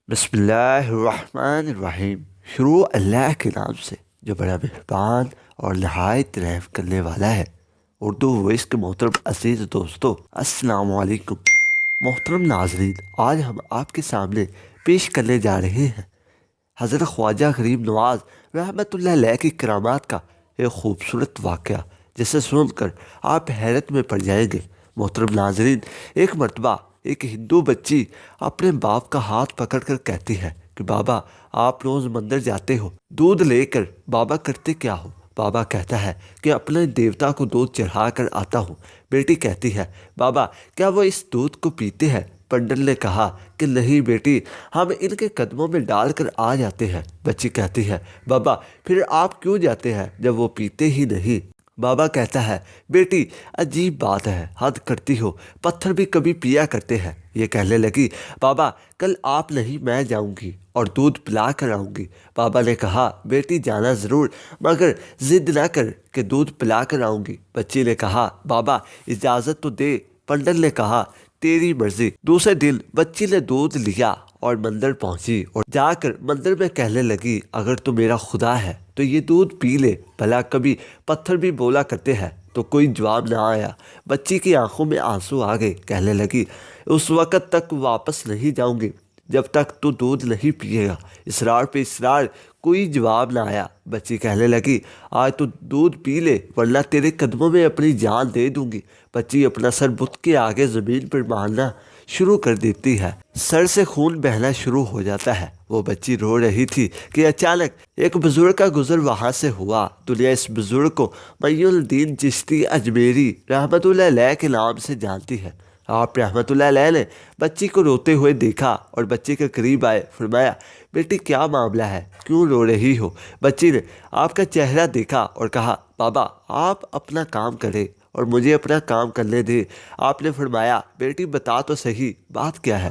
بسم اللہ الرحمن الرحیم۔ شروع اللہ کے نام سے جو بڑا مہربان اور نہایت رحم کرنے والا ہے۔ اردو وائس کے محترم عزیز دوستو، السلام علیکم۔ محترم ناظرین، آج ہم آپ کے سامنے پیش کرنے جا رہے ہیں حضرت خواجہ غریب نواز رحمۃ اللہ علیہ کی کرامات کا ایک خوبصورت واقعہ، جسے سن کر آپ حیرت میں پڑ جائیں گے۔ محترم ناظرین، ایک مرتبہ ایک ہندو بچی اپنے باپ کا ہاتھ پکڑ کر کہتی ہے کہ بابا، آپ روز مندر جاتے ہو، دودھ لے کر بابا کرتے کیا ہو؟ بابا کہتا ہے کہ اپنے دیوتا کو دودھ چڑھا کر آتا ہوں۔ بیٹی کہتی ہے، بابا کیا وہ اس دودھ کو پیتے ہیں؟ پنڈت نے کہا کہ نہیں بیٹی، ہم ان کے قدموں میں ڈال کر آ جاتے ہیں۔ بچی کہتی ہے، بابا پھر آپ کیوں جاتے ہیں جب وہ پیتے ہی نہیں؟ بابا کہتا ہے، بیٹی عجیب بات ہے، حد کرتی ہو، پتھر بھی کبھی پیا کرتے ہیں۔ یہ کہنے لگی، بابا کل آپ نہیں، میں جاؤں گی اور دودھ پلا کر آؤں گی۔ بابا نے کہا، بیٹی جانا ضرور، مگر ضد نہ کر کہ دودھ پلا کر آؤں گی۔ بچی نے کہا، بابا اجازت تو دے۔ پنڈت نے کہا، تیری مرضی۔ دوسرے دن بچی نے دودھ لیا اور مندر پہنچی اور جا کر مندر میں کہنے لگی، اگر تو میرا خدا ہے تو یہ دودھ پی لے، بھلا کبھی پتھر بھی بولا کرتے ہیں۔ تو کوئی جواب نہ آیا۔ بچی کی آنکھوں میں آنسو آ گئے، کہنے لگی، اس وقت تک واپس نہیں جاؤں گی جب تک تو دودھ نہیں پیے گا۔ اصرار پہ اصرار، کوئی جواب نہ آیا۔ بچی کہنے لگی، آج تو دودھ پی لے ورنہ تیرے قدموں میں اپنی جان دے دوں گی۔ بچی اپنا سر بت کے آگے زمین پر مارنا شروع کر دیتی ہے، سر سے خون بہنا شروع ہو جاتا ہے۔ وہ بچی رو رہی تھی کہ اچانک ایک بزرگ کا گزر وہاں سے ہوا۔ دنیا اس بزرگ کو معین الدین چشتی اجمیری رحمۃ اللہ علیہ کے نام سے جانتی ہے۔ آپ رحمۃ اللہ علیہ نے بچی کو روتے ہوئے دیکھا اور بچی کے قریب آئے، فرمایا، بیٹی کیا معاملہ ہے، کیوں رو رہی ہو؟ بچی نے آپ کا چہرہ دیکھا اور کہا، بابا آپ اپنا کام کریں اور مجھے اپنا کام کرنے دیں۔ آپ نے فرمایا، بیٹی بتا تو صحیح، بات کیا ہے؟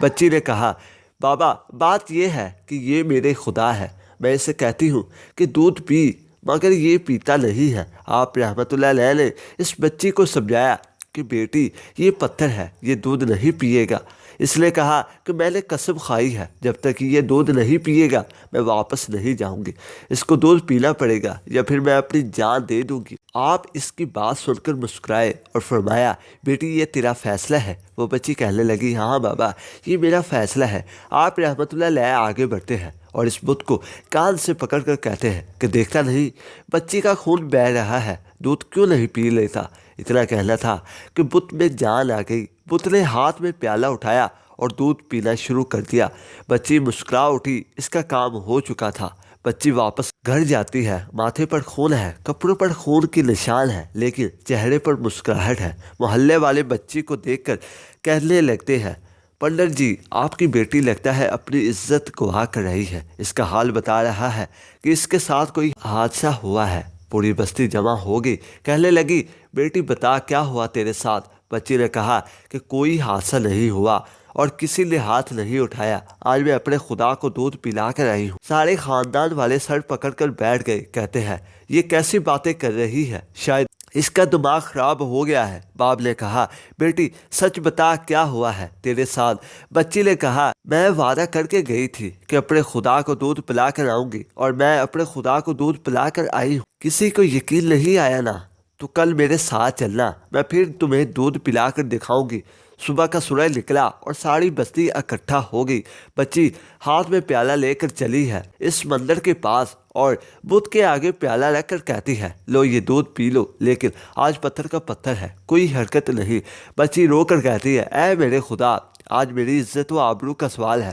بچی نے کہا، بابا بات یہ ہے کہ یہ میرے خدا ہے، میں اسے کہتی ہوں کہ دودھ پی، مگر یہ پیتا نہیں ہے۔ آپ رحمۃ اللہ علیہ نے اس بچی کو سمجھایا کہ بیٹی یہ پتھر ہے، یہ دودھ نہیں پیے گا۔ اس نے کہا کہ میں نے قسم کھائی ہے، جب تک یہ دودھ نہیں پیے گا میں واپس نہیں جاؤں گی، اس کو دودھ پینا پڑے گا یا پھر میں اپنی جان دے دوں گی۔ آپ اس کی بات سن کر مسکرائے اور فرمایا، بیٹی یہ تیرا فیصلہ ہے۔ وہ بچی کہنے لگی، ہاں بابا یہ میرا فیصلہ ہے۔ آپ رحمۃ اللہ علیہ آگے بڑھتے ہیں اور اس بت کو کان سے پکڑ کر کہتے ہیں کہ دیکھتا نہیں، بچی کا خون بہہ رہا ہے، دودھ کیوں نہیں پی لیتا؟ اتنا کہنا تھا کہ بت میں جان آ گئی۔ بت نے ہاتھ میں پیالہ اٹھایا اور دودھ پینا شروع کر دیا۔ بچی مسکرا اٹھی، اس کا کام ہو چکا تھا۔ بچی واپس گھر جاتی ہے، ماتھے پر خون ہے، کپڑوں پر خون کی نشان ہے، لیکن چہرے پر مسکراہٹ ہے۔ محلے والے بچی کو دیکھ کر کہنے لگتے ہیں، پنڈت جی آپ کی بیٹی لگتا ہے اپنی عزت گوا کر رہی ہے، اس کا حال بتا رہا ہے کہ اس کے ساتھ کوئی حادثہ ہوا ہے۔ پوری بستی جمع ہو گئی، کہنے لگی، بیٹی بتا کیا ہوا تیرے ساتھ؟ بچی نے کہا کہ کوئی حادثہ نہیں ہوا اور کسی نے ہاتھ نہیں اٹھایا، آج میں اپنے خدا کو دودھ پلا کر آئی ہوں۔ سارے خاندان والے سر پکڑ کر بیٹھ گئے، کہتے ہیں، یہ کیسی باتیں کر رہی ہے، شاید اس کا دماغ خراب ہو گیا ہے۔ باپ نے کہا، بیٹی سچ بتا کیا ہوا ہے تیرے ساتھ؟ بچی نے کہا، میں وعدہ کر کے گئی تھی کہ اپنے خدا کو دودھ پلا کر آؤں گی اور میں اپنے خدا کو دودھ پلا کر آئی ہوں۔ کسی کو یقین نہیں آیا نا، تو کل میرے ساتھ چلنا، میں پھر تمہیں دودھ پلا کر دکھاؤں گی۔ صبح کا سورج نکلا اور ساری بستی اکٹھا ہو گئی۔ بچی ہاتھ میں پیالہ لے کر چلی ہے اس مندر کے پاس اور بت کے آگے پیالہ رکھ کر کہتی ہے، لو یہ دودھ پی لو، لیکن آج پتھر کا پتھر ہے، کوئی حرکت نہیں۔ بچی رو کر کہتی ہے، اے میرے خدا، آج میری عزت و آبرو کا سوال ہے۔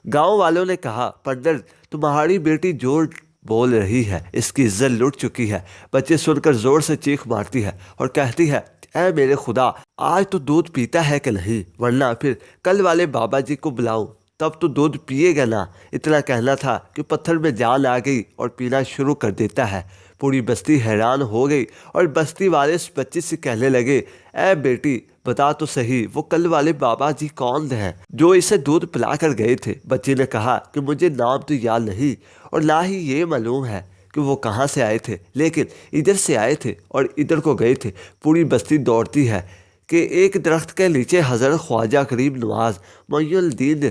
گاؤں والوں نے کہا، پنڈت تمہاری بیٹی جو بول رہی ہے، اس کی عزت لٹ چکی ہے۔ بچے سن کر زور سے چیخ مارتی ہے اور کہتی ہے، اے میرے خدا، آج تو دودھ پیتا ہے کہ نہیں، ورنہ پھر کل والے بابا جی کو بلاؤں، تب تو دودھ پیے گا نا۔ اتنا کہنا تھا کہ پتھر میں جان آ گئی اور پینا شروع کر دیتا ہے۔ پوری بستی حیران ہو گئی اور بستی والے اس بچی سے کہنے لگے، اے بیٹی بتا تو صحیح، وہ کل والے بابا جی کون ہیں جو اسے دودھ پلا کر گئے تھے؟ بچی نے کہا کہ مجھے نام تو یاد نہیں اور نہ ہی یہ معلوم ہے کہ وہ کہاں سے آئے تھے، لیکن ادھر سے آئے تھے اور ادھر کو گئے تھے۔ پوری بستی دوڑتی ہے کہ ایک درخت کے نیچے حضرت خواجہ غریب نواز معین الدین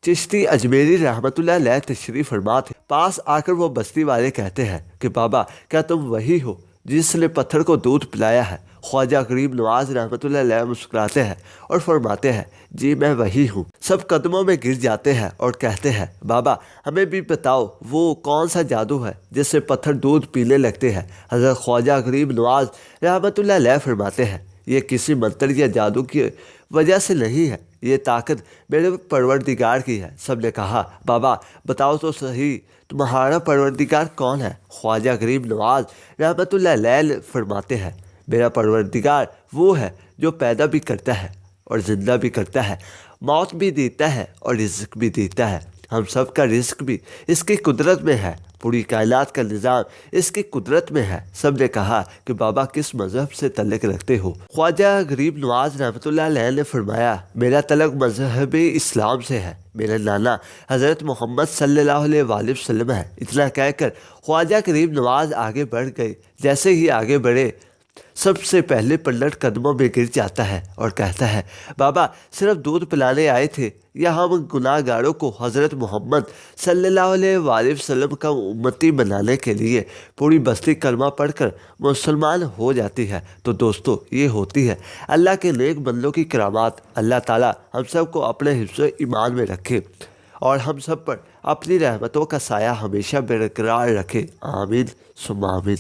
چشتی اجمیری رحمۃ اللہ علیہ تشریف فرما تھے۔ پاس آ کر وہ بستی والے کہتے ہیں کہ بابا کیا تم وہی ہو جس نے پتھر کو دودھ پلایا ہے؟ خواجہ غریب نواز رحمۃ اللہ علیہ مسکراتے ہیں اور فرماتے ہیں جی میں وہی ہوں۔ سب قدموں میں گر جاتے ہیں اور کہتے ہیں بابا ہمیں بھی بتاؤ وہ کون سا جادو ہے جس سے پتھر دودھ پینے لگتے ہیں؟ حضرت خواجہ غریب نواز رحمۃ اللہ علیہ فرماتے ہیں یہ کسی منتر یا جادو کی وجہ سے نہیں ہے، یہ طاقت میرے پروردگار کی ہے۔ سب نے کہا بابا بتاؤ تو صحیح تمہارا پروردگار کون ہے؟ خواجہ غریب نواز رحمۃ اللہ علیہ فرماتے ہیں میرا پروردگار وہ ہے جو پیدا بھی کرتا ہے اور زندہ بھی کرتا ہے، موت بھی دیتا ہے اور رزق بھی دیتا ہے۔ ہم سب کا رزق بھی اس کی قدرت میں ہے، پوری کائنات کا نظام اس کی قدرت میں ہے۔ سب نے کہا کہ بابا کس مذہب سے تعلق رکھتے ہو؟ خواجہ غریب نواز رحمۃ اللہ علیہ نے فرمایا میرا تعلق مذہب اسلام سے ہے، میرا نانا حضرت محمد صلی اللہ علیہ وآلہ وسلم ہے۔ اتنا کہہ کر خواجہ غریب نواز آگے بڑھ گئے۔ جیسے ہی آگے بڑھے سب سے پہلے پلٹ قدموں میں گر جاتا ہے اور کہتا ہے بابا صرف دودھ پلانے آئے تھے یا ہم گناہ گاروں کو حضرت محمد صلی اللہ علیہ وآلہ وسلم کا امتی بنانے کے لیے پوری بستی کلمہ پڑھ کر مسلمان ہو جاتی ہے؟ تو دوستو یہ ہوتی ہے اللہ کے نیک بندوں کی کرامات۔ اللہ تعالیٰ ہم سب کو اپنے حفظ و ایمان میں رکھے اور ہم سب پر اپنی رحمتوں کا سایہ ہمیشہ برقرار رکھے، آمین ثم آمین۔